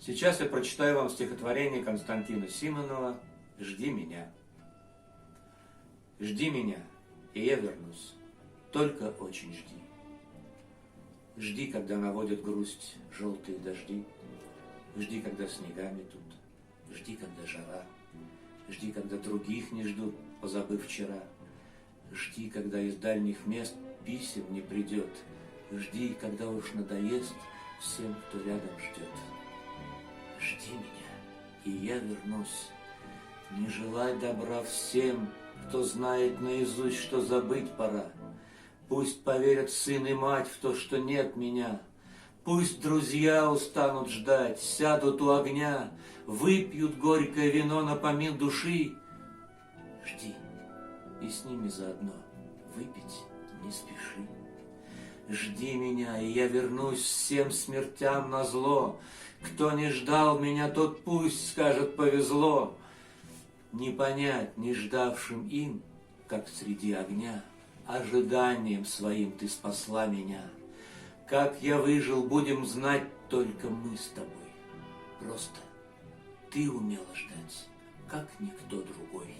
Сейчас я прочитаю вам стихотворение Константина Симонова «Жди меня». Жди меня, и я вернусь, только очень жди. Жди, когда наводят грусть желтые дожди. Жди, когда снега метут. Жди, когда жара. Жди, когда других не ждут, позабыв вчера. Жди, когда из дальних мест писем не придет. Жди, когда уж надоест всем, кто рядом ждет. Жди меня, и я вернусь. Не желай добра всем, кто знает наизусть, что забыть пора. Пусть поверят сын и мать в то, что нет меня. Пусть друзья устанут ждать, сядут у огня, выпьют горькое вино напомин души. Жди, и с ними заодно выпить не спеши. Жди меня, и я вернусь всем смертям назло. Кто не ждал меня, тот пусть скажет повезло. Не понять не ждавшим им, как среди огня, ожиданием своим ты спасла меня. Как я выжил, будем знать только мы с тобой. Просто ты умела ждать, как никто другой.